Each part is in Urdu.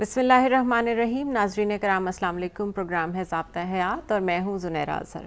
بسم اللہ الرحمن الرحیم. ناظرین کرام السلام علیکم. پروگرام ہے ضابطہ حیات اور میں ہوں زنیرہ اظہر.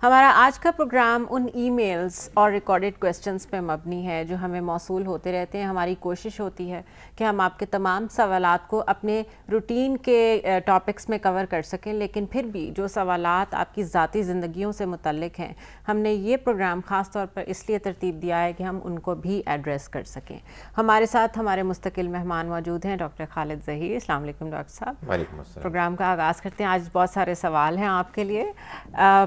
ہمارا آج کا پروگرام ان ای میلز اور ریکارڈڈ کویسچنز پہ مبنی ہے جو ہمیں موصول ہوتے رہتے ہیں. ہماری کوشش ہوتی ہے کہ ہم آپ کے تمام سوالات کو اپنے روٹین کے ٹاپکس میں کور کر سکیں، لیکن پھر بھی جو سوالات آپ کی ذاتی زندگیوں سے متعلق ہیں ہم نے یہ پروگرام خاص طور پر اس لیے ترتیب دیا ہے کہ ہم ان کو بھی ایڈریس کر سکیں. ہمارے ساتھ ہمارے مستقل مہمان موجود ہیں ڈاکٹر خالد ظہیر. السلام علیکم ڈاکٹر صاحب. وعلیکم السلام. پروگرام کا آغاز کرتے ہیں. آج بہت سارے سوال ہیں آپ کے لیے.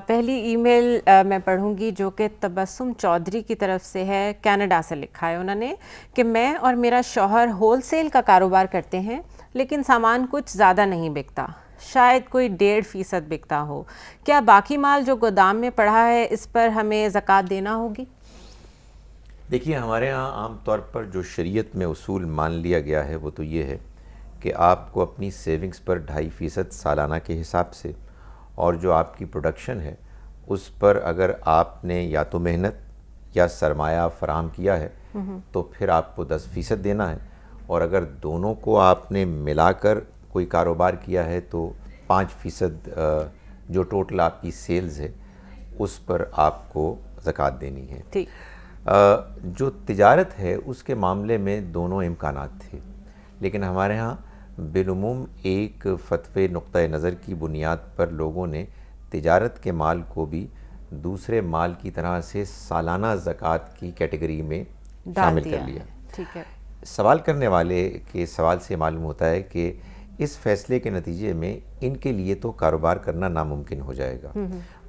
پہلی ای میل میں پڑھوں گی جو کہ تبسم چودھری کی طرف سے ہے. کینیڈا سے لکھا ہے انہوں نے کہ میں اور میرا شوہر ہول سیل کا کاروبار کرتے ہیں لیکن سامان کچھ زیادہ نہیں بکتا، شاید کوئی 1.5% بکتا ہو. کیا باقی مال جو گودام میں پڑا ہے اس پر ہمیں زکوٰۃ دینا ہوگی؟ دیکھیے، ہمارے ہاں عام طور پر جو شریعت میں اصول مان لیا گیا ہے وہ تو یہ ہے کہ آپ کو اپنی سیونگز پر 2.5% سالانہ کے حساب سے، اور جو آپ کی پروڈکشن ہے اس پر اگر آپ نے یا تو محنت یا سرمایہ فراہم کیا ہے تو پھر آپ کو 10% دینا ہے، اور اگر دونوں کو آپ نے ملا کر کوئی کاروبار کیا ہے تو 5% جو ٹوٹل آپ کی سیلز ہے اس پر آپ کو زکوٰۃ دینی ہے. ٹھیک. جو تجارت ہے اس کے معاملے میں دونوں امکانات تھے، لیکن ہمارے ہاں بالعموم ایک فتوی نقطۂ نظر کی بنیاد پر لوگوں نے تجارت کے مال کو بھی دوسرے مال کی طرح سے سالانہ زکوٰۃ کی کیٹیگری میں شامل کر لیا. ٹھیک ہے. سوال کرنے والے کے سوال سے معلوم ہوتا ہے کہ اس فیصلے کے نتیجے میں ان کے لیے تو کاروبار کرنا ناممکن ہو جائے گا.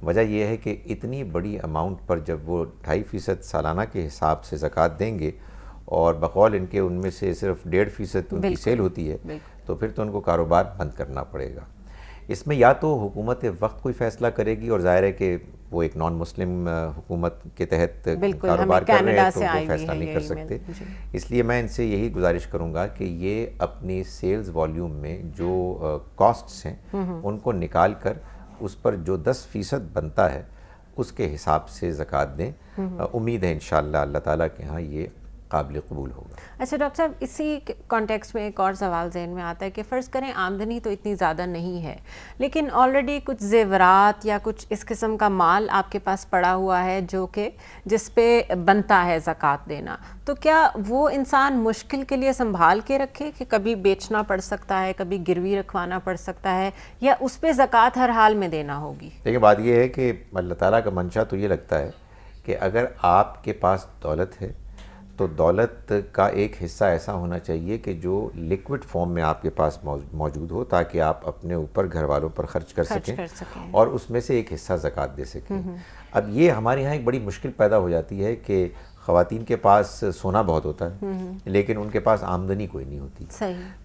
وجہ یہ ہے کہ اتنی بڑی اماؤنٹ پر جب وہ 2.5% سالانہ کے حساب سے زکوٰۃ دیں گے اور بقول ان کے ان میں سے صرف 1.5% ان کی سیل ہوتی ہے تو پھر تو ان کو کاروبار بند کرنا پڑے گا. اس میں یا تو حکومت وقت کوئی فیصلہ کرے گی، اور ظاہر ہے کہ وہ ایک نان مسلم حکومت کے تحت کاروبار کر رہے ہیں تو وہ فیصلہ نہیں کر سکتے. اس لیے میں ان سے یہی گزارش کروں گا کہ یہ اپنی سیلز والیوم میں جو کاسٹس ہیں ان کو نکال کر اس پر جو 10% بنتا ہے اس کے حساب سے زکوٰۃ دیں. امید ہے انشاءاللہ اللہ تعالیٰ کے ہاں یہ قابل قبول ہوگا. اچھا ڈاکٹر صاحب، اسی کانٹیکسٹ میں ایک اور سوال ذہن میں آتا ہے کہ فرض کریں آمدنی تو اتنی زیادہ نہیں ہے لیکن آلریڈی کچھ زیورات یا کچھ اس قسم کا مال آپ کے پاس پڑا ہوا ہے جو کہ جس پہ بنتا ہے زکوٰۃ دینا، تو کیا وہ انسان مشکل کے لیے سنبھال کے رکھے کہ کبھی بیچنا پڑ سکتا ہے، کبھی گروی رکھوانا پڑ سکتا ہے، یا اس پہ زکوٰۃ ہر حال میں دینا ہوگی؟ دیکھیں، بات یہ ہے کہ اللہ تعالیٰ کا منشا تو یہ لگتا ہے کہ اگر آپ کے پاس دولت ہے تو دولت کا ایک حصہ ایسا ہونا چاہیے کہ جو لیکوڈ فارم میں آپ کے پاس موجود ہو تاکہ آپ اپنے اوپر گھر والوں پر خرچ کر سکیں اور اس میں سے ایک حصہ زکوٰۃ دے سکیں. اب یہ ہمارے یہاں ایک بڑی مشکل پیدا ہو جاتی ہے کہ خواتین کے پاس سونا بہت ہوتا ہے لیکن ان کے پاس آمدنی کوئی نہیں ہوتی.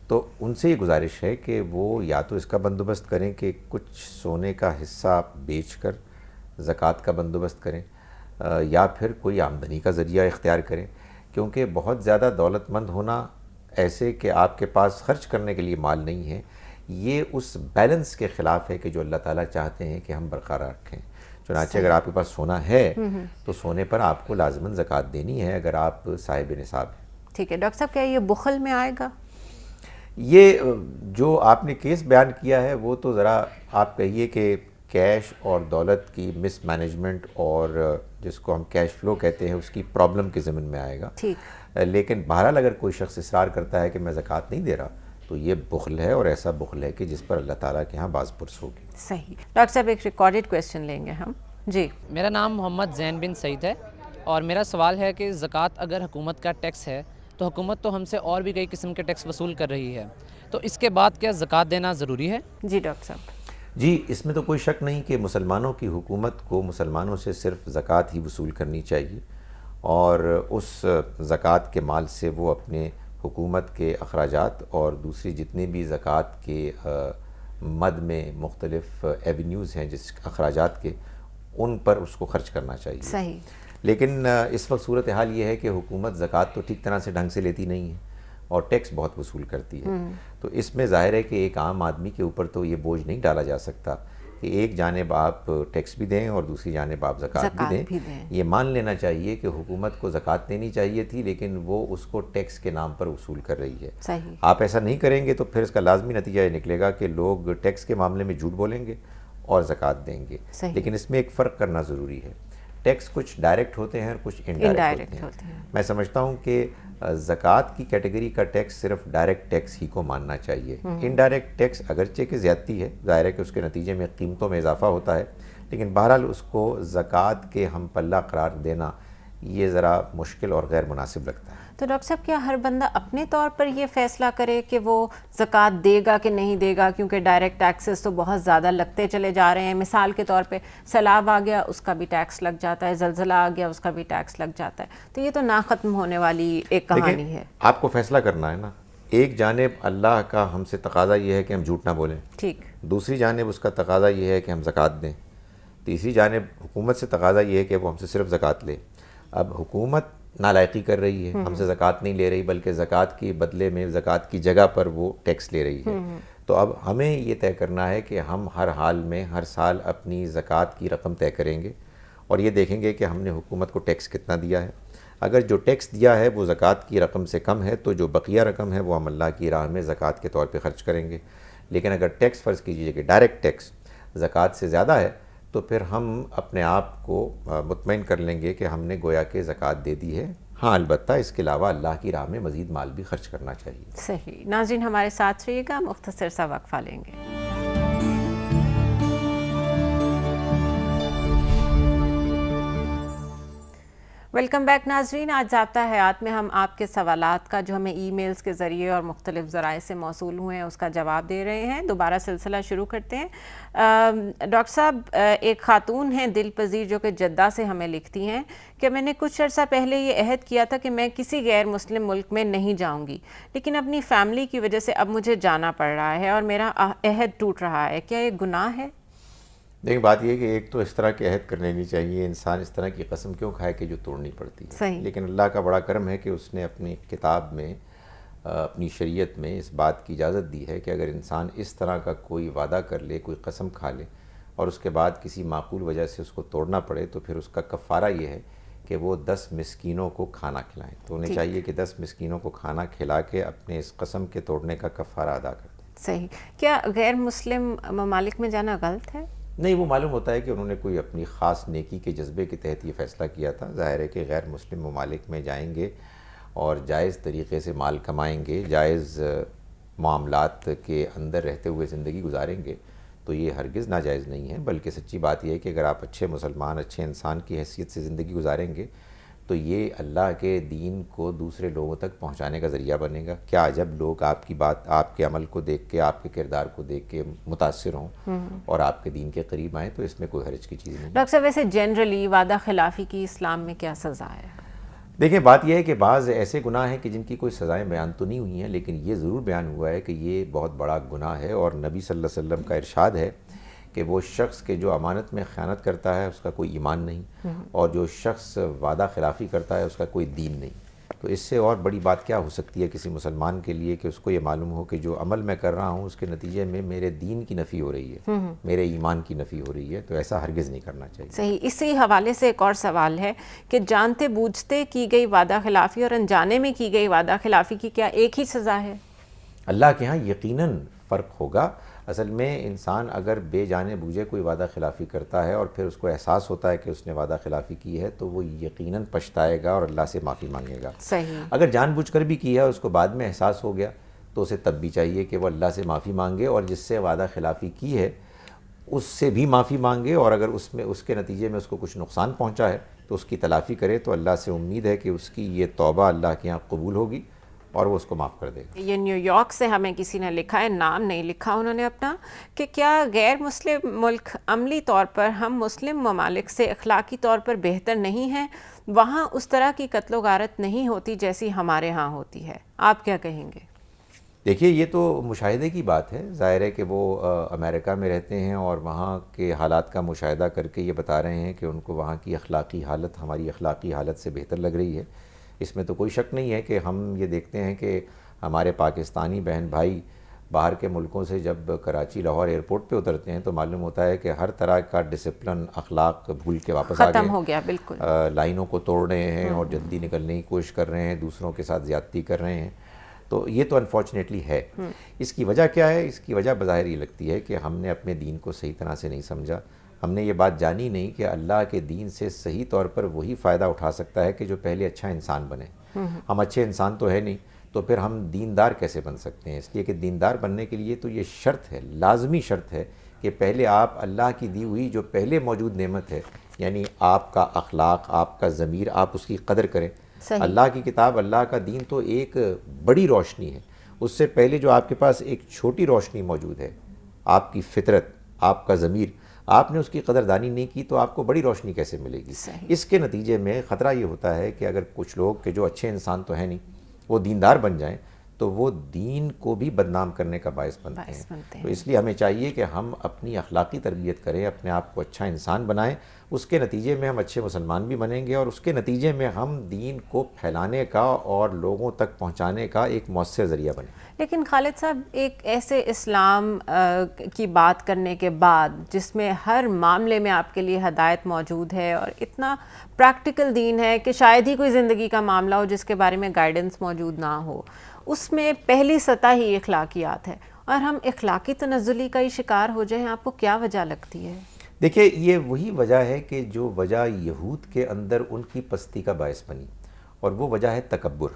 تو ان سے یہ گزارش ہے کہ وہ یا تو اس کا بندوبست کریں کہ کچھ سونے کا حصہ بیچ کر زکوٰۃ کا بندوبست کریں، یا پھر کوئی آمدنی کا ذریعہ اختیار کریں، کیونکہ بہت زیادہ دولت مند ہونا ایسے کہ آپ کے پاس خرچ کرنے کے لیے مال نہیں ہے، یہ اس بیلنس کے خلاف ہے کہ جو اللہ تعالیٰ چاہتے ہیں کہ ہم برقرار رکھیں. چنانچہ اگر آپ کے پاس سونا ہے تو سونے پر آپ کو لازماً زکوٰۃ دینی ہے اگر آپ صاحب نصاب ہیں. ٹھیک ہے. ڈاکٹر صاحب، کیا یہ بخل میں آئے گا؟ یہ جو آپ نے کیس بیان کیا ہے وہ تو ذرا آپ کہیے کہ کیش اور دولت کی مس مینجمنٹ اور جس کو ہم کیش فلو کہتے ہیں اس کی پرابلم کے ضمن میں آئے گا. لیکن بہرحال اگر کوئی شخص اصرار کرتا ہے کہ میں زکوٰۃ نہیں دے رہا تو یہ بخل ہے، اور ایسا بخل ہے کہ جس پر اللہ تعالیٰ کے ہاں باز پرس ہوگی. صحیح. ڈاکٹر صاحب، ایک ریکارڈڈ کویسچن لیں گے ہم. جی. میرا نام محمد زین بن سعید ہے اور میرا سوال ہے کہ زکوٰۃ اگر حکومت کا ٹیکس ہے تو حکومت تو ہم سے اور بھی کئی قسم کے ٹیکس وصول کر رہی ہے، تو اس کے بعد کیا زکوٰۃ دینا ضروری ہے؟ جی ڈاکٹر صاحب. جی، اس میں تو کوئی شک نہیں کہ مسلمانوں کی حکومت کو مسلمانوں سے صرف زکوٰۃ ہی وصول کرنی چاہیے، اور اس زکوٰۃ کے مال سے وہ اپنے حکومت کے اخراجات اور دوسری جتنے بھی زکوٰۃ کے مد میں مختلف ایونیوز ہیں جس اخراجات کے، ان پر اس کو خرچ کرنا چاہیے. صحیح. لیکن اس وقت صورتحال یہ ہے کہ حکومت زکوٰۃ تو ٹھیک طرح سے ڈھنگ سے لیتی نہیں ہے اور ٹیکس بہت وصول کرتی ہے. تو اس میں ظاہر ہے کہ ایک عام آدمی کے اوپر تو یہ بوجھ نہیں ڈالا جا سکتا کہ ایک جانب آپ ٹیکس بھی دیں اور دوسری جانب آپ زکوٰۃ بھی دیں. یہ مان لینا چاہیے کہ حکومت کو زکوٰۃ دینی چاہیے تھی لیکن وہ اس کو ٹیکس کے نام پر وصول کر رہی ہے. صحیح. آپ ایسا نہیں کریں گے تو پھر اس کا لازمی نتیجہ یہ نکلے گا کہ لوگ ٹیکس کے معاملے میں جھوٹ بولیں گے اور زکوٰۃ دیں گے. لیکن اس میں ایک فرق کرنا ضروری ہے. ٹیکس کچھ ڈائریکٹ ہوتے ہیں اور کچھ انڈائریکٹ ہوتے ہیں. میں سمجھتا ہوں کہ زکوٰۃ کی کیٹیگری کا ٹیکس صرف ڈائریکٹ ٹیکس ہی کو ماننا چاہیے. انڈائریکٹ ٹیکس اگرچہ کہ زیادتی ہے، ظاہر ہے کہ اس کے نتیجے میں قیمتوں میں اضافہ ہوتا ہے، لیکن بہرحال اس کو زکوٰۃ کے ہم پلہ قرار دینا یہ ذرا مشکل اور غیر مناسب لگتا ہے. تو ڈاکٹر صاحب کیا ہر بندہ اپنے طور پر یہ فیصلہ کرے کہ وہ زکوٰۃ دے گا کہ نہیں دے گا؟ کیونکہ ڈائریکٹ ٹیکسز تو بہت زیادہ لگتے چلے جا رہے ہیں. مثال کے طور پہ سیلاب آ گیا اس کا بھی ٹیکس لگ جاتا ہے، زلزلہ آ گیا اس کا بھی ٹیکس لگ جاتا ہے. تو یہ تو نہ ختم ہونے والی ایک کہانی ہے. آپ کو فیصلہ کرنا ہے نا. ایک جانب اللہ کا ہم سے تقاضا یہ ہے کہ ہم جھوٹ نہ بولیں، ٹھیک. دوسری جانب اس کا تقاضا یہ ہے کہ ہم زکوٰۃ دیں، تیسری جانب حکومت سے تقاضا یہ ہے کہ وہ ہم سے صرف زکوٰۃ لے. اب حکومت نالائقی کر رہی ہے، ہم سے زکوٰۃ نہیں لے رہی بلکہ زکوٰۃ کے بدلے میں زکوٰۃ کی جگہ پر وہ ٹیکس لے رہی ہے. تو اب ہمیں یہ طے کرنا ہے کہ ہم ہر حال میں ہر سال اپنی زکوٰۃ کی رقم طے کریں گے اور یہ دیکھیں گے کہ ہم نے حکومت کو ٹیکس کتنا دیا ہے. اگر جو ٹیکس دیا ہے وہ زکوٰۃ کی رقم سے کم ہے تو جو بقیہ رقم ہے وہ ہم اللہ کی راہ میں زکوٰۃ کے طور پہ خرچ کریں گے. لیکن اگر ٹیکس فرض کیجیے کہ ڈائریکٹ ٹیکس زکوٰۃ سے زیادہ ہے تو پھر ہم اپنے آپ کو مطمئن کر لیں گے کہ ہم نے گویا کہ زکوٰۃ دے دی ہے. ہاں البتہ اس کے علاوہ اللہ کی راہ میں مزید مال بھی خرچ کرنا چاہیے. صحیح. ناظرین ہمارے ساتھ رہیے گا، مختصر سا وقفہ لیں گے. ویلکم بیک ناظرین. آج ضابطہ حیات میں ہم آپ کے سوالات کا جو ہمیں ای میلز کے ذریعے اور مختلف ذرائع سے موصول ہوئے ہیں اس کا جواب دے رہے ہیں. دوبارہ سلسلہ شروع کرتے ہیں. ڈاکٹر صاحب ایک خاتون ہیں دل پذیر جو کہ جدہ سے ہمیں لکھتی ہیں کہ میں نے کچھ عرصہ پہلے یہ عہد کیا تھا کہ میں کسی غیر مسلم ملک میں نہیں جاؤں گی، لیکن اپنی فیملی کی وجہ سے اب مجھے جانا پڑ رہا ہے اور میرا عہد ٹوٹ رہا ہے. کیا یہ گناہ ہے؟ دیکھیں بات یہ ہے کہ ایک تو اس طرح کے عہد کرنے نہیں چاہیے. انسان اس طرح کی قسم کیوں کھائے کہ جو توڑنی پڑتی ہے. صحیح. لیکن اللہ کا بڑا کرم ہے کہ اس نے اپنی کتاب میں اپنی شریعت میں اس بات کی اجازت دی ہے کہ اگر انسان اس طرح کا کوئی وعدہ کر لے، کوئی قسم کھا لے اور اس کے بعد کسی معقول وجہ سے اس کو توڑنا پڑے تو پھر اس کا کفارہ یہ ہے کہ وہ 10 مسکینوں کو کھانا کھلائیں. تو انہیں چاہیے کہ 10 مسکینوں کو کھانا کھلا کے اپنے اس قسم کے توڑنے کا کفارہ ادا کر دیں. صحیح. کیا غیر مسلم ممالک میں جانا غلط ہے؟ نہیں، وہ معلوم ہوتا ہے کہ انہوں نے کوئی اپنی خاص نیکی کے جذبے کے تحت یہ فیصلہ کیا تھا. ظاہر ہے کہ غیر مسلم ممالک میں جائیں گے اور جائز طریقے سے مال کمائیں گے، جائز معاملات کے اندر رہتے ہوئے زندگی گزاریں گے تو یہ ہرگز ناجائز نہیں ہے. بلکہ سچی بات یہ ہے کہ اگر آپ اچھے مسلمان، اچھے انسان کی حیثیت سے زندگی گزاریں گے تو یہ اللہ کے دین کو دوسرے لوگوں تک پہنچانے کا ذریعہ بنے گا. کیا عجب لوگ آپ کی بات، آپ کے عمل کو دیکھ کے، آپ کے کردار کو دیکھ کے متاثر ہوں اور آپ کے دین کے قریب آئیں، تو اس میں کوئی حرج کی چیز نہیں. ڈاکٹر صاحب ویسے جنرلی وعدہ خلافی کی اسلام میں کیا سزا ہے؟ دیکھیں بات یہ ہے کہ بعض ایسے گناہ ہیں کہ جن کی کوئی سزائیں بیان تو نہیں ہوئی ہیں، لیکن یہ ضرور بیان ہوا ہے کہ یہ بہت بڑا گناہ ہے. اور نبی صلی اللہ علیہ وسلم کا ارشاد ہے کہ وہ شخص کے جو امانت میں خیانت کرتا ہے اس کا کوئی ایمان نہیں، اور جو شخص وعدہ خلافی کرتا ہے اس کا کوئی دین نہیں. تو اس سے اور بڑی بات کیا ہو سکتی ہے کسی مسلمان کے لیے کہ اس کو یہ معلوم ہو کہ جو عمل میں کر رہا ہوں اس کے نتیجے میں میرے دین کی نفی ہو رہی ہے، میرے ایمان کی نفی ہو رہی ہے. تو ایسا ہرگز نہیں کرنا چاہیے. صحیح. اسی حوالے سے ایک اور سوال ہے کہ جانتے بوجھتے کی گئی وعدہ خلافی اور انجانے میں کی گئی وعدہ خلافی کی کیا ایک ہی سزا ہے؟ اللہ کے ہاں یقیناً فرق ہوگا. اصل میں انسان اگر بے جانے بوجھے کوئی وعدہ خلافی کرتا ہے اور پھر اس کو احساس ہوتا ہے کہ اس نے وعدہ خلافی کی ہے تو وہ یقیناً پچھتائے گا اور اللہ سے معافی مانگے گا. صحیح. اگر جان بوجھ کر بھی کیا ہے اس کو بعد میں احساس ہو گیا تو اسے تب بھی چاہیے کہ وہ اللہ سے معافی مانگے اور جس سے وعدہ خلافی کی ہے اس سے بھی معافی مانگے، اور اگر اس کے نتیجے میں اس کو کچھ نقصان پہنچا ہے تو اس کی تلافی کرے. تو اللہ سے امید ہے کہ اس کی یہ توبہ اللہ کے یہاں قبول ہوگی اور وہ اس کو معاف کر دے گا. یہ نیو یارک سے ہمیں کسی نے لکھا ہے، نام نہیں لکھا انہوں نے اپنا، کہ کیا غیر مسلم ملک عملی طور پر ہم مسلم ممالک سے اخلاقی طور پر بہتر نہیں ہیں؟ وہاں اس طرح کی قتل و غارت نہیں ہوتی جیسی ہمارے ہاں ہوتی ہے. آپ کیا کہیں گے؟ دیکھیے یہ تو مشاہدے کی بات ہے. ظاہر ہے کہ وہ امریکہ میں رہتے ہیں اور وہاں کے حالات کا مشاہدہ کر کے یہ بتا رہے ہیں کہ ان کو وہاں کی اخلاقی حالت ہماری اخلاقی حالت سے بہتر لگ رہی ہے. اس میں تو کوئی شک نہیں ہے کہ ہم یہ دیکھتے ہیں کہ ہمارے پاکستانی بہن بھائی باہر کے ملکوں سے جب کراچی لاہور ایئرپورٹ پہ اترتے ہیں تو معلوم ہوتا ہے کہ ہر طرح کا ڈسپلن اخلاق بھول کے واپس آ گئے، ختم ہو گیا بالکل، لائنوں کو توڑ رہے ہیں اور جلدی نکلنے کی کوشش کر رہے ہیں، دوسروں کے ساتھ زیادتی کر رہے ہیں. تو یہ تو انفارچونیٹلی ہے. اس کی وجہ کیا ہے؟ اس کی وجہ بظاہر یہ لگتی ہے کہ ہم نے اپنے دین کو صحیح طرح سے نہیں سمجھا. ہم نے یہ بات جانی نہیں کہ اللہ کے دین سے صحیح طور پر وہی فائدہ اٹھا سکتا ہے کہ جو پہلے اچھا انسان بنے. ہم اچھے انسان تو ہے نہیں، تو پھر ہم دیندار کیسے بن سکتے ہیں؟ اس لیے کہ دیندار بننے کے لیے تو یہ شرط ہے، لازمی شرط ہے کہ پہلے آپ اللہ کی دی ہوئی جو پہلے موجود نعمت ہے، یعنی آپ کا اخلاق، آپ کا ضمیر، آپ اس کی قدر کریں. اللہ کی کتاب، اللہ کا دین تو ایک بڑی روشنی ہے. اس سے پہلے جو آپ کے پاس ایک چھوٹی روشنی موجود ہے، آپ کی فطرت، آپ کا ضمیر، آپ نے اس کی قدردانی نہیں کی تو آپ کو بڑی روشنی کیسے ملے گی؟ اس کے نتیجے میں خطرہ یہ ہوتا ہے کہ اگر کچھ لوگ کہ جو اچھے انسان تو ہیں نہیں، وہ دیندار بن جائیں تو وہ دین کو بھی بدنام کرنے کا باعث بنتے ہیں. تو اس لیے ہمیں چاہیے کہ ہم اپنی اخلاقی تربیت کریں، اپنے آپ کو اچھا انسان بنائیں. اس کے نتیجے میں ہم اچھے مسلمان بھی بنیں گے اور اس کے نتیجے میں ہم دین کو پھیلانے کا اور لوگوں تک پہنچانے کا ایک مؤثر ذریعہ بنیں. لیکن خالد صاحب، ایک ایسے اسلام کی بات کرنے کے بعد جس میں ہر معاملے میں آپ کے لیے ہدایت موجود ہے اور اتنا پریکٹیکل دین ہے کہ شاید ہی کوئی زندگی کا معاملہ ہو جس کے بارے میں گائیڈنس موجود نہ ہو، اس میں پہلی سطح ہی اخلاقیات ہے اور ہم اخلاقی تنزلی کا ہی شکار ہو جائیں. آپ کو کیا وجہ لگتی ہے؟ دیکھیے، یہ وہی وجہ ہے کہ جو وجہ یہود کے اندر ان کی پستی کا باعث بنی، اور وہ وجہ ہے تکبر.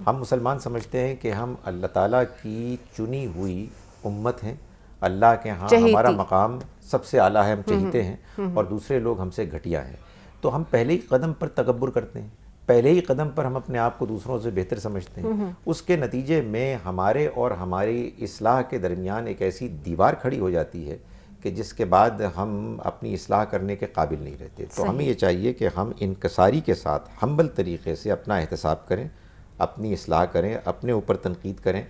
ہم مسلمان سمجھتے ہیں کہ ہم اللہ تعالیٰ کی چنی ہوئی امت ہیں، اللہ کے ہاں ہمارا مقام سب سے اعلیٰ ہے، ہم چہیتے ہیں اور دوسرے لوگ ہم سے گھٹیا ہیں. تو ہم پہلے ہی قدم پر تکبر کرتے ہیں، پہلے ہی قدم پر ہم اپنے آپ کو دوسروں سے بہتر سمجھتے ہیں. اس کے نتیجے میں ہمارے اور ہماری اصلاح کے درمیان ایک ایسی دیوار کھڑی ہو جاتی ہے کہ جس کے بعد ہم اپنی اصلاح کرنے کے قابل نہیں رہتے. تو ہمیں یہ چاہیے کہ ہم انکساری کے ساتھ ہمبل طریقے سے اپنا احتساب کریں، اپنی اصلاح کریں، اپنے اوپر تنقید کریں،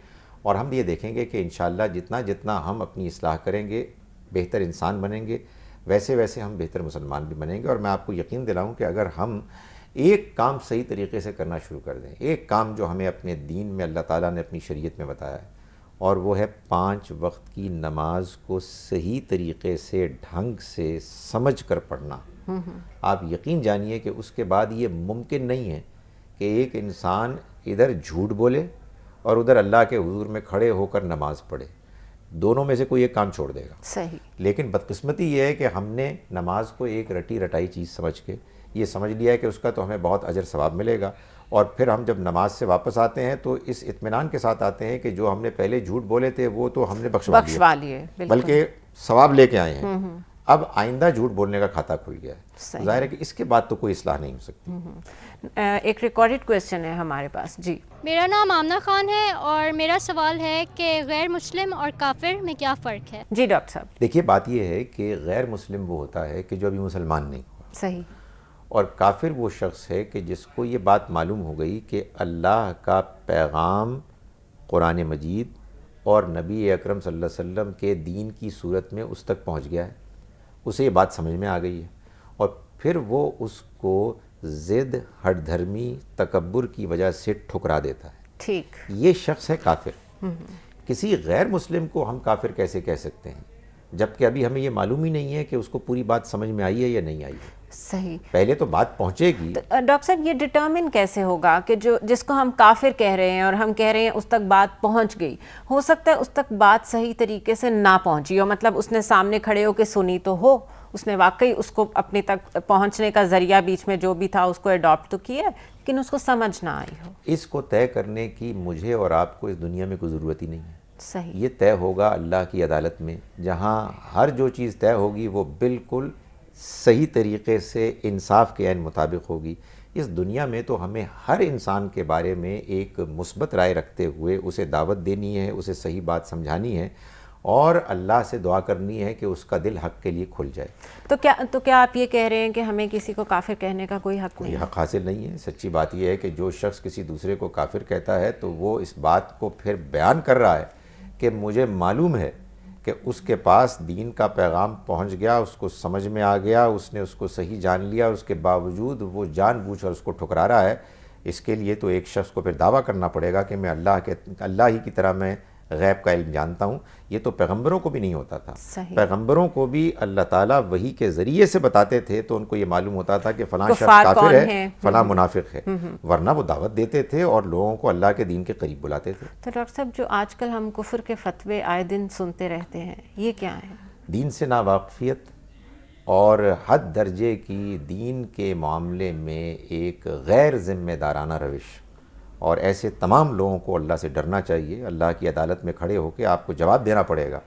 اور ہم یہ دیکھیں گے کہ انشاءاللہ جتنا ہم اپنی اصلاح کریں گے، بہتر انسان بنیں گے، ویسے ویسے ہم بہتر مسلمان بھی بنیں گے. اور میں آپ کو یقین دلاؤں کہ اگر ہم ایک کام صحیح طریقے سے کرنا شروع کر دیں، ایک کام جو ہمیں اپنے دین میں اللہ تعالیٰ نے اپنی شریعت میں بتایا ہے، اور وہ ہے 5 وقت کی نماز کو صحیح طریقے سے، ڈھنگ سے سمجھ کر پڑھنا، آپ یقین جانیے کہ اس کے بعد یہ ممکن نہیں ہے کہ ایک انسان ادھر جھوٹ بولے اور ادھر اللہ کے حضور میں کھڑے ہو کر نماز پڑھے. دونوں میں سے کوئی ایک کام چھوڑ دے گا. صحیح. لیکن بدقسمتی یہ ہے کہ ہم نے نماز کو ایک رٹی رٹائی چیز سمجھ کے یہ سمجھ لیا ہے کہ اس کا تو ہمیں بہت اجر ثواب ملے گا، اور پھر ہم جب نماز سے واپس آتے ہیں تو اس اطمینان کے ساتھ آتے ہیں کہ جو ہم نے پہلے جھوٹ بولے تھے وہ تو ہم نے بخشوا لیے، بلکہ ثواب لے کے آئے ہیں. اب آئندہ جھوٹ بولنے کا کھاتا کھل گیا ہے. ظاہر ہے کہ اس کے بعد تو کوئی اصلاح نہیں ہو سکتی. ایک ریکارڈڈ کویسچن ہے ہمارے پاس. جی، میرا نام آمنہ خان ہے اور میرا سوال ہے کہ غیر مسلم اور کافر میں کیا فرق ہے؟ جی ڈاکٹر صاحب. دیکھیے، بات یہ ہے کہ غیر مسلم وہ ہوتا ہے کہ جو ابھی مسلمان نہیں ہوا. صحیح. اور کافر وہ شخص ہے کہ جس کو یہ بات معلوم ہو گئی کہ اللہ کا پیغام قرآن مجید اور نبی اکرم صلی اللہ علیہ وسلم کے دین کی صورت میں اس تک پہنچ گیا ہے، اسے یہ بات سمجھ میں آ گئی ہے، اور پھر وہ اس کو ضد، ہٹ دھرمی، تکبر کی وجہ سے ٹھکرا دیتا ہے. ٹھیک. یہ شخص ہے کافر. کسی غیر مسلم کو ہم کافر کیسے کہہ سکتے ہیں جبکہ ابھی ہمیں یہ معلوم ہی نہیں ہے کہ اس کو پوری بات سمجھ میں آئی ہے یا نہیں آئی ہے. صحیح. پہلے تو بات پہنچے گی. ڈاکٹر صاحب، یہ ڈٹرمن کیسے ہوگا کہ جس کو ہم کافر کہہ رہے ہیں اور ہم کہہ رہے ہیں اس تک بات پہنچ گئی، ہو سکتا ہے اس تک بات صحیح طریقے سے نہ پہنچی ہو، مطلب اس نے سامنے کھڑے ہو کے سنی تو ہو، اس نے واقعی اس کو اپنے تک پہنچنے کا ذریعہ بیچ میں جو بھی تھا اس کو اڈاپٹ تو کیا، لیکن اس کو سمجھ نہ آئی ہو. اس کو طے کرنے کی مجھے اور آپ کو اس دنیا میں کوئی ضرورت ہی نہیں ہے. صحیح. یہ طے ہوگا اللہ کی عدالت میں، جہاں ہر جو چیز طے ہوگی وہ بالکل صحیح طریقے سے انصاف کے عین مطابق ہوگی. اس دنیا میں تو ہمیں ہر انسان کے بارے میں ایک مثبت رائے رکھتے ہوئے اسے دعوت دینی ہے، اسے صحیح بات سمجھانی ہے، اور اللہ سے دعا کرنی ہے کہ اس کا دل حق کے لیے کھل جائے. تو کیا آپ یہ کہہ رہے ہیں کہ ہمیں کسی کو کافر کہنے کا کوئی حق نہیں؟ کوئی حق حاصل نہیں ہے. سچی بات یہ ہے کہ جو شخص کسی دوسرے کو کافر کہتا ہے تو وہ اس بات کو پھر بیان کر رہا ہے کہ مجھے معلوم ہے کہ اس کے پاس دین کا پیغام پہنچ گیا، اس کو سمجھ میں آ گیا، اس نے اس کو صحیح جان لیا، اس کے باوجود وہ جان بوجھ کر اس کو ٹھکرا رہا ہے. اس کے لیے تو ایک شخص کو پھر دعویٰ کرنا پڑے گا کہ میں اللہ ہی کی طرح میں غیب کا علم جانتا ہوں. یہ تو پیغمبروں کو بھی نہیں ہوتا تھا. صحیح. پیغمبروں کو بھی اللہ تعالیٰ وحی کے ذریعے سے بتاتے تھے تو ان کو یہ معلوم ہوتا تھا کہ فلاں شخص کفار کافر کون ہے, ہیں. فلاں منافق ہے, ورنہ وہ دعوت دیتے تھے اور لوگوں کو اللہ کے دین کے قریب بلاتے تھے. تو ڈاکٹر صاحب جو آج کل ہم کفر کے فتوے آئے دن سنتے رہتے ہیں, یہ کیا ہے؟ دین سے ناواقفیت اور حد درجے کی دین کے معاملے میں ایک غیر ذمہ دارانہ روش, اور ایسے تمام لوگوں کو اللہ سے ڈرنا چاہیے. اللہ کی عدالت میں کھڑے ہو کے آپ کو جواب دینا پڑے گا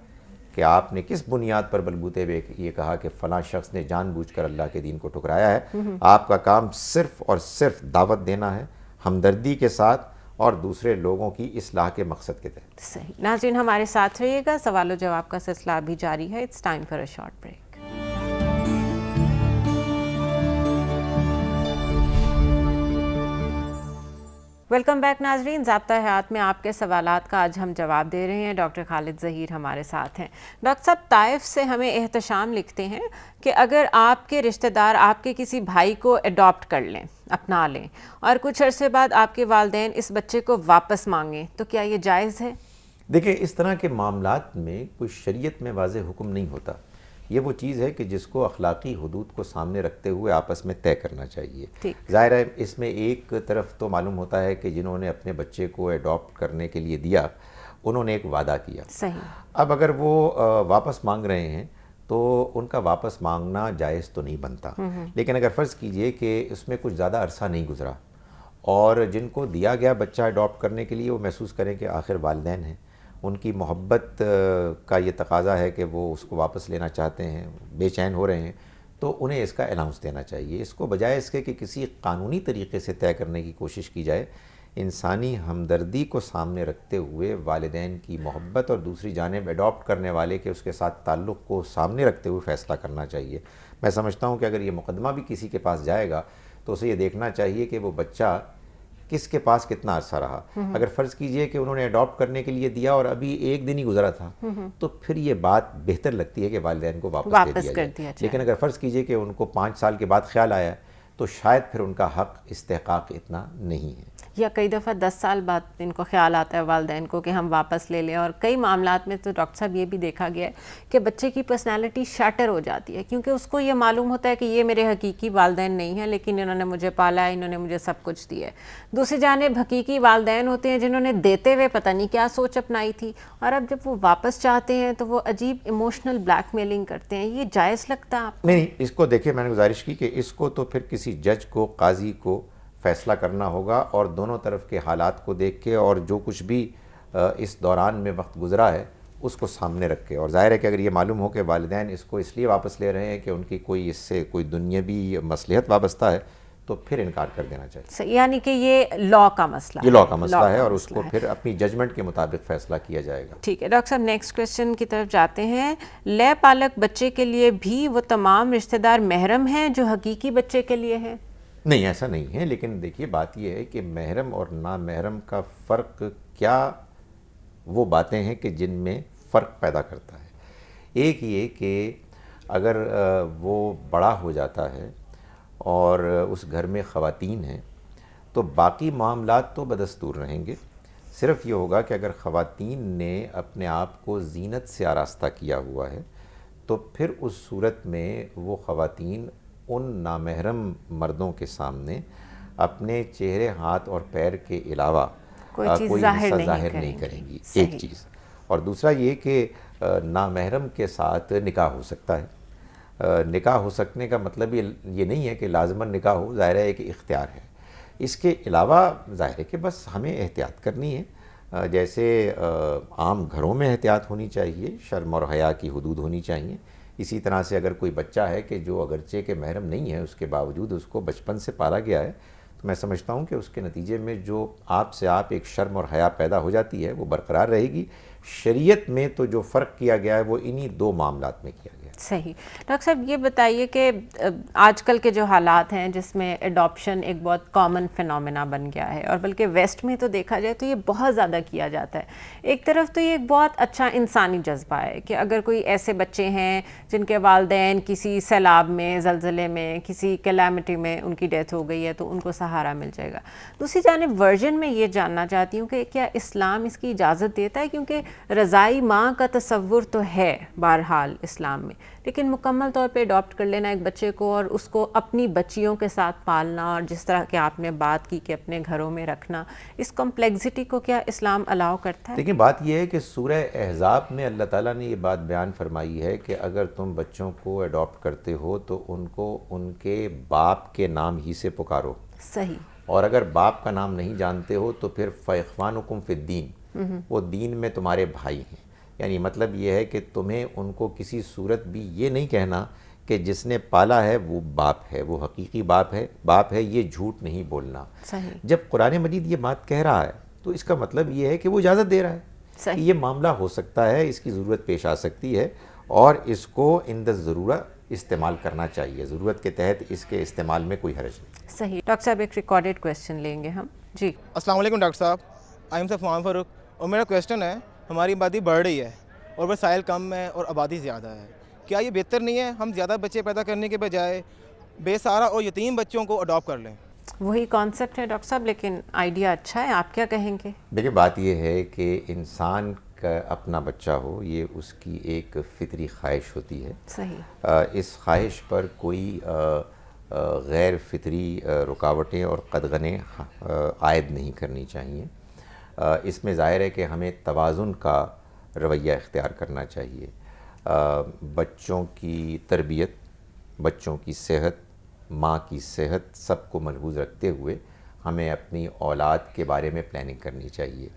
کہ آپ نے کس بنیاد پر بلبوتے ہوئے یہ کہا کہ فلاں شخص نے جان بوجھ کر اللہ کے دین کو ٹھکرایا ہے. آپ کا کام صرف اور صرف دعوت دینا ہے, ہمدردی کے ساتھ اور دوسرے لوگوں کی اصلاح کے مقصد کے تحت. صحیح. ناظرین ہمارے ساتھ رہیے گا, سوال و جواب کا سلسلہ ابھی جاری ہے. It's time for a short break. Welcome back ناظرین. ضابطہ حیات میں آپ کے سوالات کا آج ہم جواب دے رہے ہیں. ڈاکٹر خالد ظہیر ہمارے ساتھ ہیں. ڈاکٹر صاحب طائف سے ہمیں احتشام لکھتے ہیں کہ اگر آپ کے رشتہ دار آپ کے کسی بھائی کو اڈاپٹ کر لیں, اپنا لیں, اور کچھ عرصے بعد آپ کے والدین اس بچے کو واپس مانگیں تو کیا یہ جائز ہے؟ دیکھیں, اس طرح کے معاملات میں کوئی شریعت میں واضح حکم نہیں ہوتا. یہ وہ چیز ہے کہ جس کو اخلاقی حدود کو سامنے رکھتے ہوئے آپس میں طے کرنا چاہیے. ظاہر ہے اس میں ایک طرف تو معلوم ہوتا ہے کہ جنہوں نے اپنے بچے کو اڈاپٹ کرنے کے لیے دیا انہوں نے ایک وعدہ کیا. صحیح. اب اگر وہ واپس مانگ رہے ہیں تو ان کا واپس مانگنا جائز تو نہیں بنتا. لیکن اگر فرض کیجئے کہ اس میں کچھ زیادہ عرصہ نہیں گزرا اور جن کو دیا گیا بچہ اڈاپٹ کرنے کے لیے وہ محسوس کریں کہ آخر والدین ہیں, ان کی محبت کا یہ تقاضا ہے کہ وہ اس کو واپس لینا چاہتے ہیں, بے چین ہو رہے ہیں, تو انہیں اس کا اناؤنس دینا چاہیے. اس کو بجائے اس کے کہ کسی قانونی طریقے سے طے کرنے کی کوشش کی جائے, انسانی ہمدردی کو سامنے رکھتے ہوئے والدین کی محبت اور دوسری جانب اڈاپٹ کرنے والے کے اس کے ساتھ تعلق کو سامنے رکھتے ہوئے فیصلہ کرنا چاہیے. میں سمجھتا ہوں کہ اگر یہ مقدمہ بھی کسی کے پاس جائے گا تو اسے یہ دیکھنا چاہیے کہ وہ بچہ کس کے پاس کتنا عرصہ رہا. اگر فرض کیجئے کہ انہوں نے اڈاپٹ کرنے کے لیے دیا اور ابھی ایک دن ہی گزرا تھا تو پھر یہ بات بہتر لگتی ہے کہ والدین کو واپس دے دیا جائے. لیکن اگر فرض کیجئے کہ ان کو 5 سال کے بعد خیال آیا تو شاید پھر ان کا حق استحقاق اتنا نہیں ہے. یا کئی دفعہ 10 سال بعد ان کو خیال آتا ہے والدین کو کہ ہم واپس لے لیں. اور کئی معاملات میں تو ڈاکٹر صاحب یہ بھی دیکھا گیا ہے کہ بچے کی پرسنالٹی شیٹر ہو جاتی ہے کیونکہ اس کو یہ معلوم ہوتا ہے کہ یہ میرے حقیقی والدین نہیں ہیں لیکن انہوں نے مجھے پالا ہے, انہوں نے مجھے سب کچھ دیا ہے. دوسری جانب حقیقی والدین ہوتے ہیں جنہوں نے دیتے ہوئے پتہ نہیں کیا سوچ اپنائی تھی, اور اب جب وہ واپس چاہتے ہیں تو وہ عجیب ایموشنل بلیک میلنگ کرتے ہیں. یہ جائز لگتا ہے آپ کو؟ نہیں, اس کو دیکھیں, میں نے گزارش کی کہ اس کو تو پھر کسی جج کو, قاضی کو فیصلہ کرنا ہوگا اور دونوں طرف کے حالات کو دیکھ کے اور جو کچھ بھی اس دوران میں وقت گزرا ہے اس کو سامنے رکھ کے. اور ظاہر ہے کہ اگر یہ معلوم ہو کہ والدین اس کو اس لیے واپس لے رہے ہیں کہ ان کی کوئی اس سے کوئی دنیاوی مصلحت وابستہ ہے تو پھر انکار کر دینا چاہیے. یعنی کہ یہ لا کا مسئلہ ہے. یہ لا کا مسئلہ ہے اور اس کو پھر اپنی ججمنٹ کے مطابق فیصلہ کیا جائے گا. ٹھیک ہے ڈاکٹر صاحب, نیکسٹ کویسچن کی طرف جاتے ہیں. لے پالک بچے کے لیے بھی وہ تمام رشتہ دار محرم ہیں جو حقیقی بچے کے لیے ہیں؟ نہیں, ایسا نہیں ہے. لیکن دیکھیے بات یہ ہے کہ محرم اور نامحرم کا فرق کیا وہ باتیں ہیں کہ جن میں فرق پیدا کرتا ہے. ایک یہ کہ اگر وہ بڑا ہو جاتا ہے اور اس گھر میں خواتین ہیں تو باقی معاملات تو بدستور رہیں گے. صرف یہ ہوگا کہ اگر خواتین نے اپنے آپ کو زینت سے آراستہ کیا ہوا ہے تو پھر اس صورت میں وہ خواتین ان نامحرم مردوں کے سامنے اپنے چہرے, ہاتھ اور پیر کے علاوہ کوئی حصہ ظاہر نہیں کریں گی. ایک چیز. اور دوسرا یہ کہ نامحرم کے ساتھ نکاح ہو سکتا ہے. نکاح ہو سکنے کا مطلب یہ نہیں ہے کہ لازماً نکاح ہو, ظاہر ہے کہ اختیار ہے. اس کے علاوہ ظاہر ہے کہ بس ہمیں احتیاط کرنی ہے. جیسے عام گھروں میں احتیاط ہونی چاہیے, شرم اور حیا کی حدود ہونی چاہیے, اسی طرح سے اگر کوئی بچہ ہے کہ جو اگرچہ کہ محرم نہیں ہے اس کے باوجود اس کو بچپن سے پالا گیا ہے تو میں سمجھتا ہوں کہ اس کے نتیجے میں جو آپ سے آپ ایک شرم اور حیا پیدا ہو جاتی ہے وہ برقرار رہے گی. شریعت میں تو جو فرق کیا گیا ہے وہ انہی 2 معاملات میں کیا گیا ہے. صحیح. ڈاکٹر صاحب یہ بتائیے کہ آج کل کے جو حالات ہیں جس میں اڈاپشن ایک بہت کامن فنومینا بن گیا ہے، اور بلکہ ویسٹ میں تو دیکھا جائے تو یہ بہت زیادہ کیا جاتا ہے. ایک طرف تو یہ ایک بہت اچھا انسانی جذبہ ہے کہ اگر کوئی ایسے بچے ہیں جن کے والدین کسی سیلاب میں، زلزلے میں، کسی کلیمٹی میں ان کی ڈیتھ ہو گئی ہے تو ان کو سہارا مل جائے گا. دوسری جانب ورژن میں یہ جاننا چاہتی ہوں کہ کیا اسلام اس کی اجازت دیتا ہے، کیونکہ رضائی ماں کا تصور تو ہے بہرحال اسلام میں، لیکن مکمل طور پہ اڈاپٹ کر لینا ایک بچے کو اور اس کو اپنی بچیوں کے ساتھ پالنا، اور جس طرح کہ آپ نے بات کی کہ اپنے گھروں میں رکھنا، اس کمپلیکسٹی کو کیا اسلام الاؤ کرتا ہے؟ دیکھیں بات یہ ہے کہ سورہ احزاب میں اللہ تعالیٰ نے یہ بات بیان فرمائی ہے کہ اگر تم بچوں کو اڈاپٹ کرتے ہو تو ان کو ان کے باپ کے نام ہی سے پکارو. صحیح. اور اگر باپ کا نام نہیں جانتے ہو تو پھر فَإِخْوَانُكُمْ فِي الدِّينِ، وہ دین میں تمہارے بھائی ہیں. یعنی مطلب یہ ہے کہ تمہیں ان کو کسی صورت بھی یہ نہیں کہنا کہ جس نے پالا ہے وہ باپ ہے، وہ حقیقی باپ ہے، یہ جھوٹ نہیں بولنا. صحیح. جب قرآن مجید یہ بات کہہ رہا ہے تو اس کا مطلب یہ ہے کہ وہ اجازت دے رہا ہے کہ یہ معاملہ ہو سکتا ہے، اس کی ضرورت پیش آ سکتی ہے، اور اس کو عند الضرورت استعمال کرنا چاہیے. ضرورت کے تحت اس کے استعمال میں کوئی حرج نہیں. صحیح. ڈاکٹر صاحب ایک ریکارڈڈ کویسچن لیں گے ہم. جی. السلام علیکم ڈاکٹر صاحب، آئی ایم صفوان فاروق، اور میرا کویسچن ہے ہماری آبادی بڑھ رہی ہے اور وسائل کم ہے اور آبادی زیادہ ہے، کیا یہ بہتر نہیں ہے ہم زیادہ بچے پیدا کرنے کے بجائے بے سہارا اور یتیم بچوں کو اڈاپٹ کر لیں؟ وہی کانسیپٹ ہے ڈاکٹر صاحب، لیکن آئیڈیا اچھا ہے. آپ کیا کہیں گے؟ دیکھیں بات یہ ہے کہ انسان کا اپنا بچہ ہو یہ اس کی ایک فطری خواہش ہوتی ہے. صحیح. اس خواہش پر کوئی غیر فطری رکاوٹیں اور قدغنیں عائد نہیں کرنی چاہیے. اس میں ظاہر ہے کہ ہمیں توازن کا رویہ اختیار کرنا چاہیے. بچوں کی تربیت، بچوں کی صحت، ماں کی صحت، سب کو ملحوظ رکھتے ہوئے ہمیں اپنی اولاد کے بارے میں پلاننگ کرنی چاہیے.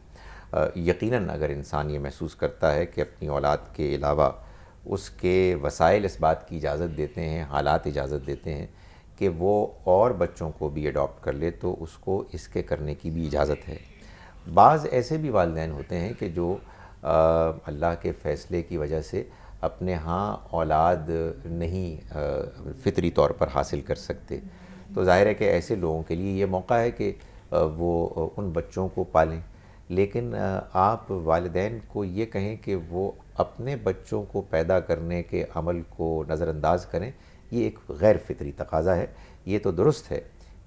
یقیناً اگر انسان یہ محسوس کرتا ہے کہ اپنی اولاد کے علاوہ اس کے وسائل اس بات کی اجازت دیتے ہیں، حالات اجازت دیتے ہیں کہ وہ اور بچوں کو بھی اڈاپٹ کر لے، تو اس کو اس کے کرنے کی بھی اجازت ہے. بعض ایسے بھی والدین ہوتے ہیں کہ جو اللہ کے فیصلے کی وجہ سے اپنے ہاں اولاد نہیں فطری طور پر حاصل کر سکتے، تو ظاہر ہے کہ ایسے لوگوں کے لیے یہ موقع ہے کہ وہ ان بچوں کو پالیں. لیکن آپ والدین کو یہ کہیں کہ وہ اپنے بچوں کو پیدا کرنے کے عمل کو نظر انداز کریں، یہ ایک غیر فطری تقاضا ہے. یہ تو درست ہے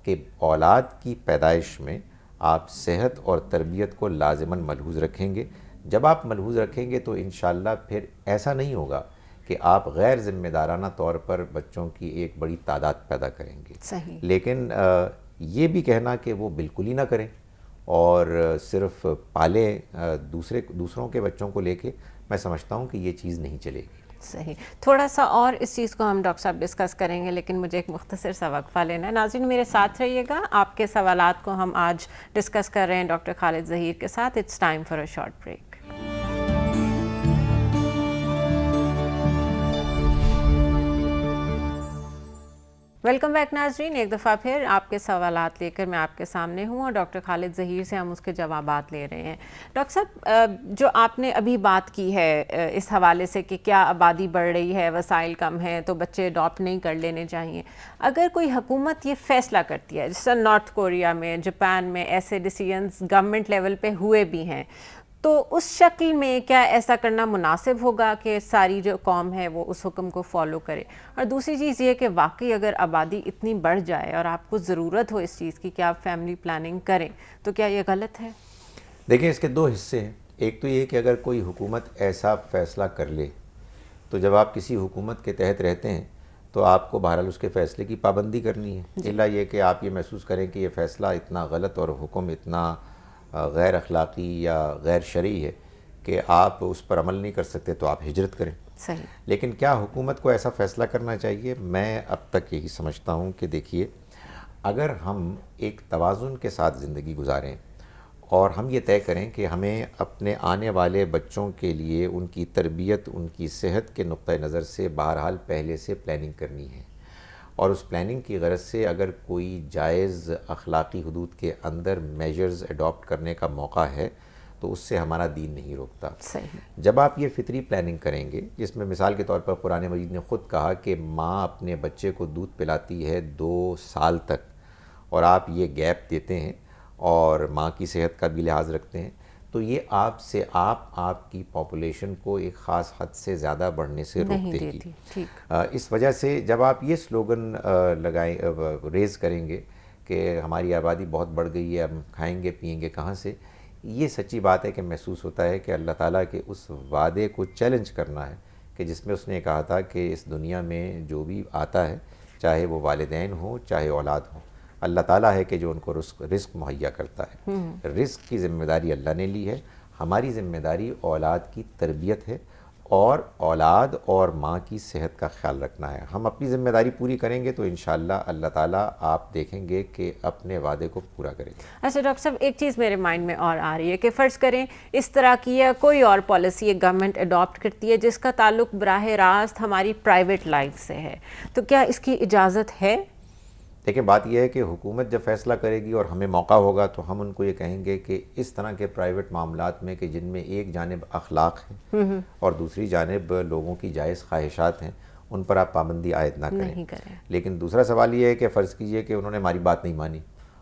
کہ اولاد کی پیدائش میں آپ صحت اور تربیت کو لازماً ملحوظ رکھیں گے. جب آپ ملحوظ رکھیں گے تو انشاءاللہ پھر ایسا نہیں ہوگا کہ آپ غیر ذمہ دارانہ طور پر بچوں کی ایک بڑی تعداد پیدا کریں گے. صحیح. لیکن یہ بھی کہنا کہ وہ بالکل ہی نہ کریں اور صرف پالیں دوسروں کے بچوں کو لے کے، میں سمجھتا ہوں کہ یہ چیز نہیں چلے گی. صحیح. تھوڑا سا اور اس چیز کو ہم ڈاکٹر صاحب ڈسکس کریں گے، لیکن مجھے ایک مختصر سا وقفہ لینا ہے. ناظرین میرے ساتھ رہیے گا، آپ کے سوالات کو ہم آج ڈسکس کر رہے ہیں ڈاکٹر خالد ظہیر کے ساتھ. It's time for a short break. Welcome back ناظرین، ایک دفعہ پھر آپ کے سوالات لے کر میں آپ کے سامنے ہوں اور ڈاکٹر خالد ظہیر سے ہم اس کے جوابات لے رہے ہیں. ڈاکٹر صاحب جو آپ نے ابھی بات کی ہے اس حوالے سے کہ کیا آبادی بڑھ رہی ہے، وسائل کم ہیں تو بچے اڈاپٹ نہیں کر لینے چاہیے، اگر کوئی حکومت یہ فیصلہ کرتی ہے، جیسے نارتھ کوریا میں، جاپان میں ایسے ڈیسیژنز گورنمنٹ لیول پہ ہوئے بھی ہیں، تو اس شکل میں کیا ایسا کرنا مناسب ہوگا کہ ساری جو قوم ہے وہ اس حکم کو فالو کرے؟ اور دوسری چیز یہ کہ واقعی اگر آبادی اتنی بڑھ جائے اور آپ کو ضرورت ہو اس چیز کی کہ آپ فیملی پلاننگ کریں، تو کیا یہ غلط ہے؟ دیکھیں اس کے دو حصے ہیں. ایک تو یہ کہ اگر کوئی حکومت ایسا فیصلہ کر لے تو جب آپ کسی حکومت کے تحت رہتے ہیں تو آپ کو بہرحال اس کے فیصلے کی پابندی کرنی ہے، الا یہ کہ آپ یہ محسوس کریں کہ یہ فیصلہ اتنا غلط اور حکم اتنا غیر اخلاقی یا غیر شرعی ہے کہ آپ اس پر عمل نہیں کر سکتے، تو آپ ہجرت کریں. صحیح. لیکن کیا حکومت کو ایسا فیصلہ کرنا چاہیے؟ میں اب تک یہی سمجھتا ہوں کہ دیکھیے، اگر ہم ایک توازن کے ساتھ زندگی گزاریں اور ہم یہ طے کریں کہ ہمیں اپنے آنے والے بچوں کے لیے ان کی تربیت، ان کی صحت کے نقطہ نظر سے بہرحال پہلے سے پلاننگ کرنی ہے، اور اس پلاننگ کی غرض سے اگر کوئی جائز اخلاقی حدود کے اندر میجرز اڈاپٹ کرنے کا موقع ہے تو اس سے ہمارا دین نہیں روکتا. صحیح. جب آپ یہ فطری پلاننگ کریں گے، جس میں مثال کے طور پر قرآن مجید نے خود کہا کہ ماں اپنے بچے کو دودھ پلاتی ہے 2 سال تک، اور آپ یہ گیپ دیتے ہیں اور ماں کی صحت کا بھی لحاظ رکھتے ہیں، تو یہ آپ کی پاپولیشن کو ایک خاص حد سے زیادہ بڑھنے سے روک دے گی. اس وجہ سے جب آپ یہ سلوگن ریز کریں گے کہ ہماری آبادی بہت بڑھ گئی ہے، ہم کھائیں گے پئیں گے کہاں سے، یہ سچی بات ہے کہ محسوس ہوتا ہے کہ اللہ تعالیٰ کے اس وعدے کو چیلنج کرنا ہے کہ جس میں اس نے کہا تھا کہ اس دنیا میں جو بھی آتا ہے، چاہے وہ والدین ہوں چاہے اولاد ہوں، اللہ تعالیٰ ہے کہ جو ان کو رزق مہیا کرتا ہے. رزق کی ذمہ داری اللہ نے لی ہے. ہماری ذمہ داری اولاد کی تربیت ہے اور اولاد اور ماں کی صحت کا خیال رکھنا ہے. ہم اپنی ذمہ داری پوری کریں گے تو انشاءاللہ اللہ تعالیٰ آپ دیکھیں گے کہ اپنے وعدے کو پورا کریں گے. اچھا ڈاکٹر صاحب، ایک چیز میرے مائنڈ میں اور آ رہی ہے کہ فرض کریں اس طرح کی یا کوئی اور پالیسی گورنمنٹ اڈاپٹ کرتی ہے جس کا تعلق براہ راست ہماری پرائیویٹ لائف سے ہے، تو کیا اس کی اجازت ہے؟ دیکھیں، بات یہ ہے کہ حکومت جب فیصلہ کرے گی اور ہمیں موقع ہوگا تو ہم ان کو یہ کہیں گے کہ اس طرح کے پرائیویٹ معاملات میں کہ جن میں ایک جانب اخلاق ہیں اور دوسری جانب لوگوں کی جائز خواہشات ہیں، ان پر آپ پابندی عائد نہ کریں. لیکن دوسرا سوال یہ ہے کہ فرض کیجئے کہ انہوں نے ہماری بات نہیں مانی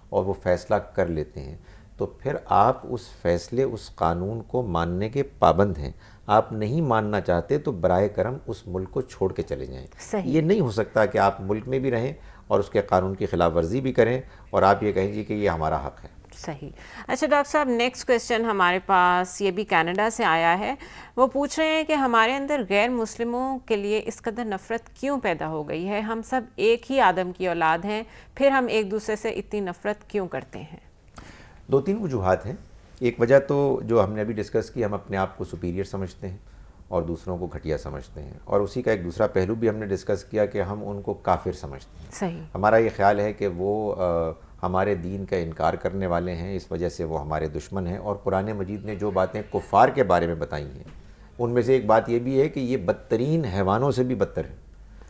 اور وہ فیصلہ کر لیتے ہیں، تو پھر آپ اس فیصلے، اس قانون کو ماننے کے پابند ہیں. آپ نہیں ماننا چاہتے تو برائے کرم اس ملک کو چھوڑ کے چلے جائیں. یہ نہیں ہو سکتا کہ آپ ملک میں بھی رہیں اور اس کے قانون کی خلاف ورزی بھی کریں اور آپ یہ کہیں جی کہ یہ ہمارا حق ہے. صحیح. اچھا ڈاکٹر صاحب، نیکسٹ کویسچن ہمارے پاس یہ بھی کینیڈا سے آیا ہے. وہ پوچھ رہے ہیں کہ ہمارے اندر غیر مسلموں کے لیے اس قدر نفرت کیوں پیدا ہو گئی ہے؟ ہم سب ایک ہی آدم کی اولاد ہیں، پھر ہم ایک دوسرے سے اتنی نفرت کیوں کرتے ہیں؟ 2-3 وجوہات ہیں. ایک وجہ تو جو ہم نے ابھی ڈسکس کی، ہم اپنے آپ کو سپیریئر سمجھتے ہیں اور دوسروں کو گھٹیا سمجھتے ہیں، اور اسی کا ایک دوسرا پہلو بھی ہم نے ڈسکس کیا کہ ہم ان کو کافر سمجھتے ہیں. صحیح. ہمارا یہ خیال ہے کہ وہ ہمارے دین کا انکار کرنے والے ہیں، اس وجہ سے وہ ہمارے دشمن ہیں. اور قرآن مجید نے جو باتیں کفار کے بارے میں بتائی ہیں ان میں سے ایک بات یہ بھی ہے کہ یہ بدترین حیوانوں سے بھی بدتر ہے.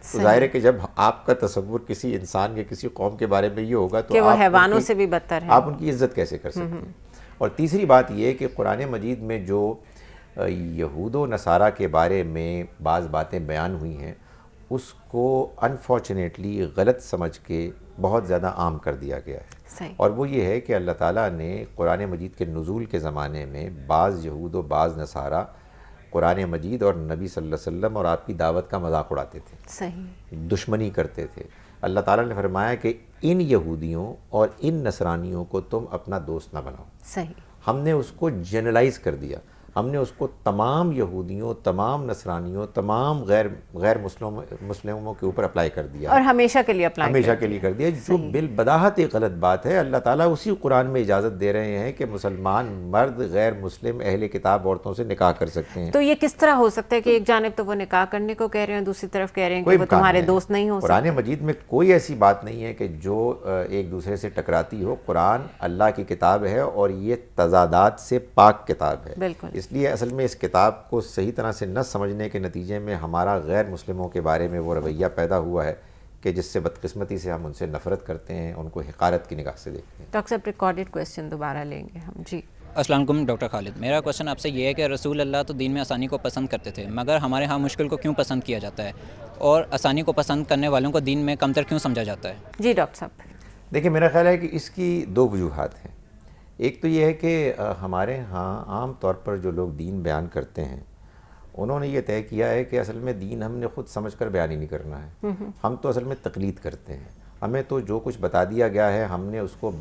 تو ظاہر ہے کہ جب آپ کا تصور کسی انسان یا کسی قوم کے بارے میں یہ ہوگا تو کہ وہ حیوانوں سے بھی بدتر ہے، آپ ان کی عزت کیسے کر سکتے ہیں؟ اور تیسری بات یہ ہے کہ قرآن مجید میں جو یہود و نصارہ کے بارے میں بعض باتیں بیان ہوئی ہیں اس کو انفارچونیٹلی غلط سمجھ کے بہت زیادہ عام کر دیا گیا ہے. صحیح. اور وہ یہ ہے کہ اللہ تعالیٰ نے قرآن مجید کے نزول کے زمانے میں بعض یہود و بعض نصارہ قرآن مجید اور نبی صلی اللہ علیہ وسلم اور آپ کی دعوت کا مذاق اڑاتے تھے. صحیح. دشمنی کرتے تھے. اللہ تعالیٰ نے فرمایا کہ ان یہودیوں اور ان نصرانیوں کو تم اپنا دوست نہ بناؤ. صحیح. ہم نے اس کو جنرلائز کر دیا. ہم نے اس کو تمام یہودیوں، تمام نصرانیوں، تمام غیر مسلموں کے اوپر اپلائی کر دیا، اور ہمیشہ کے لیے اپلائی ہمیشہ کے لیے کر دیا، جو بالبداہت ایک غلط بات ہے. اللہ تعالیٰ اسی قرآن میں اجازت دے رہے ہیں کہ مسلمان مرد غیر مسلم اہل کتاب عورتوں سے نکاح کر سکتے ہیں. تو یہ کس طرح ہو سکتا ہے کہ ایک جانب تو وہ نکاح کرنے کو کہہ رہے ہیں، دوسری طرف کہہ رہے ہیں کہ وہ تمہارے دوست نہیں ہو سکتے؟ قرآن مجید میں کوئی ایسی بات نہیں ہے کہ جو ایک دوسرے سے ٹکراتی ہو. قرآن اللہ کی کتاب ہے اور یہ تضادات سے پاک کتاب ہے. بالکل. اس لیے اصل میں اس کتاب کو صحیح طرح سے نہ سمجھنے کے نتیجے میں ہمارا غیر مسلموں کے بارے میں وہ رویہ پیدا ہوا ہے کہ جس سے بدقسمتی سے ہم ان سے نفرت کرتے ہیں، ان کو حقارت کی نگاہ سے دیکھتے ہیں. ڈاکٹر صاحب، ریکارڈڈ کویسچن دوبارہ لیں گے ہم. جی السلام علیکم ڈاکٹر خالد. میرا کویشچن آپ سے یہ ہے کہ رسول اللہ تو دین میں آسانی کو پسند کرتے تھے، مگر ہمارے ہاں مشکل کو کیوں پسند کیا جاتا ہے، اور آسانی کو پسند کرنے والوں کو دین میں کمتر کیوں سمجھا جاتا ہے؟ جی ڈاکٹر صاحب. دیکھیں، میرا خیال ہے کہ اس کی 2 وجوہات ہیں. ایک تو یہ ہے کہ ہمارے ہاں عام طور پر جو لوگ دین بیان کرتے ہیں انہوں نے یہ طے کیا ہے کہ اصل میں دین ہم نے خود سمجھ کر بیان ہی نہیں کرنا ہے. ہم تو اصل میں تقلید کرتے ہیں. ہمیں تو جو کچھ بتا دیا گیا ہے ہم نے اس کو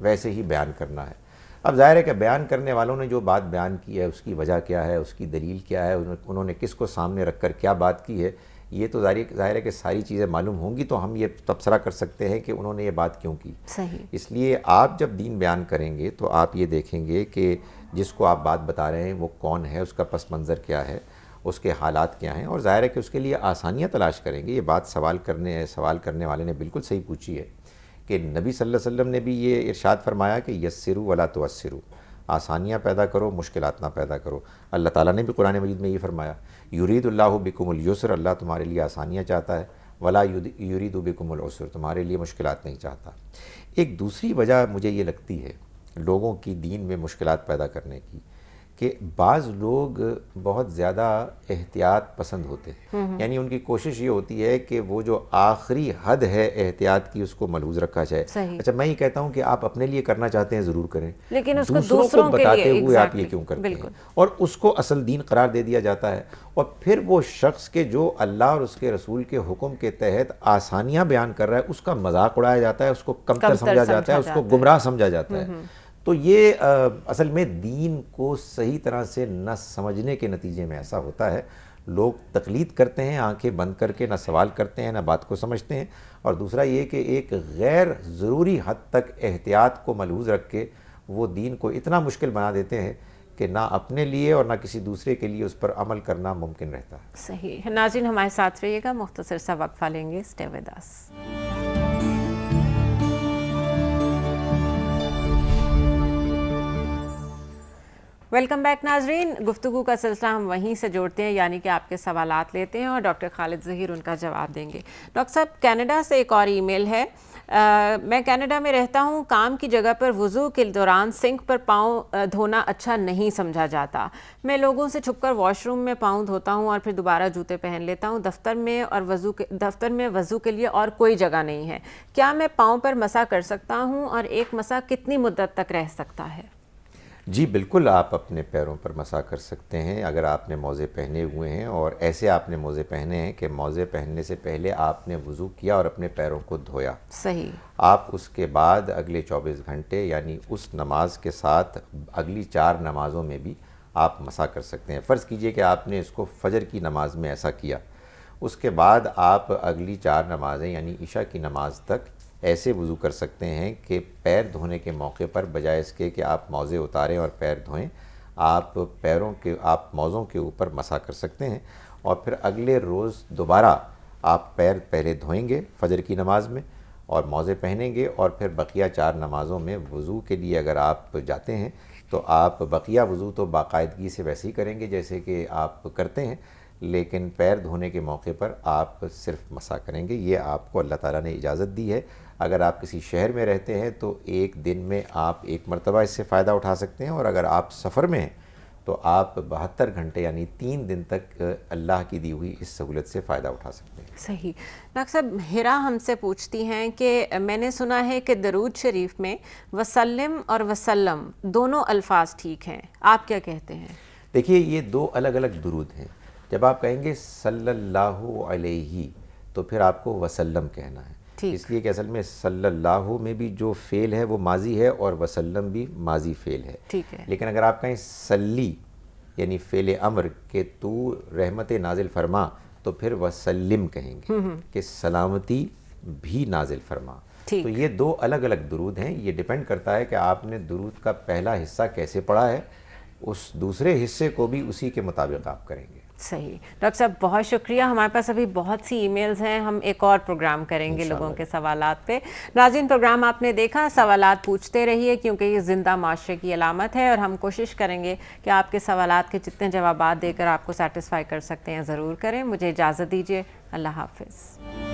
ویسے ہی بیان کرنا ہے. اب ظاہر ہے کہ بیان کرنے والوں نے جو بات بیان کی ہے اس کی وجہ کیا ہے، اس کی دلیل کیا ہے، انہوں نے کس کو سامنے رکھ کر کیا بات کی ہے، یہ تو ظاہر ہے کہ ساری چیزیں معلوم ہوں گی تو ہم یہ تبصرہ کر سکتے ہیں کہ انہوں نے یہ بات کیوں کی. صحیح. اس لیے آپ جب دین بیان کریں گے تو آپ یہ دیکھیں گے کہ جس کو آپ بات بتا رہے ہیں وہ کون ہے، اس کا پس منظر کیا ہے، اس کے حالات کیا ہیں، اور ظاہر ہے کہ اس کے لیے آسانیاں تلاش کریں گے. یہ بات سوال کرنے والے نے بالکل صحیح پوچھی ہے کہ نبی صلی اللہ علیہ وسلم نے بھی یہ ارشاد فرمایا کہ یسروا ولا تعسروا، آسانیاں پیدا کرو، مشکلات نہ پیدا کرو. اللہ تعالیٰ نے بھی قرآن مجید میں یہ فرمایا یرید اللہ بکم اليسر، اللہ تمہارے لیے آسانیاں چاہتا ہے، ولا یرید بکم العسر، تمہارے لیے مشکلات نہیں چاہتا. ایک دوسری وجہ مجھے یہ لگتی ہے لوگوں کی دین میں مشکلات پیدا کرنے کی کہ بعض لوگ بہت زیادہ احتیاط پسند ہوتے ہیں، یعنی ان کی کوشش یہ ہوتی ہے کہ وہ جو آخری حد ہے احتیاط کی اس کو ملحوظ رکھا جائے. اچھا میں یہ کہتا ہوں کہ آپ اپنے لیے کرنا چاہتے ہیں ضرور کریں، لیکن اس کو دوسروں کو بتاتے ہوئے آپ یہ کیوں کرتے ہیں؟ اور اس کو اصل دین قرار دے دیا جاتا ہے، اور پھر وہ شخص کے جو اللہ اور اس کے رسول کے حکم کے تحت آسانیاں بیان کر رہا ہے اس کا مذاق اڑایا جاتا ہے، اس کو کمتر سمجھا جاتا ہے، اس کو گمراہ سمجھا جاتا ہے. تو یہ اصل میں دین کو صحیح طرح سے نہ سمجھنے کے نتیجے میں ایسا ہوتا ہے. لوگ تقلید کرتے ہیں آنکھیں بند کر کے، نہ سوال کرتے ہیں نہ بات کو سمجھتے ہیں. اور دوسرا یہ کہ ایک غیر ضروری حد تک احتیاط کو ملحوظ رکھ کے وہ دین کو اتنا مشکل بنا دیتے ہیں کہ نہ اپنے لیے اور نہ کسی دوسرے کے لیے اس پر عمل کرنا ممکن رہتا ہے. صحیح. ناظرین ہمارے ساتھ رہیے گا، مختصر سا وقفہ لیں گے. Stay with us. Welcome back ناظرین. گفتگو کا سلسلہ ہم وہیں سے جوڑتے ہیں، یعنی کہ آپ کے سوالات لیتے ہیں اور ڈاکٹر خالد ظہیر ان کا جواب دیں گے. ڈاکٹر صاحب، کینیڈا سے ایک اور ای میل ہے. میں کینیڈا میں رہتا ہوں. کام کی جگہ پر وضو کے دوران سنک پر پاؤں دھونا اچھا نہیں سمجھا جاتا. میں لوگوں سے چھپ کر واش روم میں پاؤں دھوتا ہوں اور پھر دوبارہ جوتے پہن لیتا ہوں. دفتر میں وضو کے لیے اور کوئی جگہ نہیں ہے. کیا میں پاؤں پر مسح کر سکتا ہوں اور ایک مسح کتنی مدت تک رہ سکتا ہے؟ جی بالکل، آپ اپنے پیروں پر مسح کر سکتے ہیں اگر آپ نے موزے پہنے ہوئے ہیں، اور ایسے آپ نے موزے پہنے ہیں کہ موزے پہننے سے پہلے آپ نے وضو کیا اور اپنے پیروں کو دھویا. صحیح. آپ اس کے بعد اگلے 24 گھنٹے یعنی اس نماز کے ساتھ اگلی 4 نمازوں میں بھی آپ مسح کر سکتے ہیں. فرض کیجئے کہ آپ نے اس کو فجر کی نماز میں ایسا کیا، اس کے بعد آپ اگلی 4 نمازیں یعنی عشاء کی نماز تک ایسے وضو کر سکتے ہیں کہ پیر دھونے کے موقع پر بجائے اس کے کہ آپ موزے اتاریں اور پیر دھوئیں، آپ موزوں کے اوپر مسح کر سکتے ہیں. اور پھر اگلے روز دوبارہ آپ پیر پہلے دھوئیں گے فجر کی نماز میں اور موزے پہنیں گے، اور پھر بقیہ 4 نمازوں میں وضو کے لیے اگر آپ جاتے ہیں تو آپ بقیہ وضو تو باقاعدگی سے ویسے ہی کریں گے جیسے کہ آپ کرتے ہیں، لیکن پیر دھونے کے موقع پر آپ صرف مسح کریں گے. یہ آپ کو اللہ تعالیٰ نے اجازت دی ہے. اگر آپ کسی شہر میں رہتے ہیں تو ایک دن میں آپ 1 مرتبہ اس سے فائدہ اٹھا سکتے ہیں، اور اگر آپ سفر میں ہیں تو آپ 72 گھنٹے یعنی 3 دن تک اللہ کی دی ہوئی اس سہولت سے فائدہ اٹھا سکتے ہیں. صحیح. ڈاکٹر صاحب، ہرا ہم سے پوچھتی ہیں کہ میں نے سنا ہے کہ درود شریف میں وسلم اور وسلم دونوں الفاظ ٹھیک ہیں، آپ کیا کہتے ہیں؟ دیکھیے یہ 2 الگ الگ درود ہیں. جب آپ کہیں گے صلی اللہ علیہ تو پھر آپ کو وسلم کہنا ہے، اس لیے کہ اصل میں صلی اللہ میں بھی جو فعل ہے وہ ماضی ہے اور وسلم بھی ماضی فعل ہے. ٹھیک ہے. لیکن اگر آپ کہیں صلی یعنی فعل امر کہ تو رحمت نازل فرما تو پھر وسلم کہیں گے کہ سلامتی بھی نازل فرما. تو یہ 2 الگ الگ درود ہیں. یہ ڈیپینڈ کرتا ہے کہ آپ نے درود کا پہلا حصہ کیسے پڑھا ہے، اس دوسرے حصے کو بھی اسی کے مطابق آپ کریں گے. صحیح. ڈاکٹر صاحب بہت شکریہ. ہمارے پاس ابھی بہت سی ای میلز ہیں، ہم ایک اور پروگرام کریں گے لوگوں کے سوالات پہ. ناظرین، پروگرام آپ نے دیکھا، سوالات پوچھتے رہیے کیونکہ یہ زندہ معاشرے کی علامت ہے، اور ہم کوشش کریں گے کہ آپ کے سوالات کے جتنے جوابات دے کر آپ کو سیٹسفائی کر سکتے ہیں ضرور کریں. مجھے اجازت دیجیے. اللہ حافظ.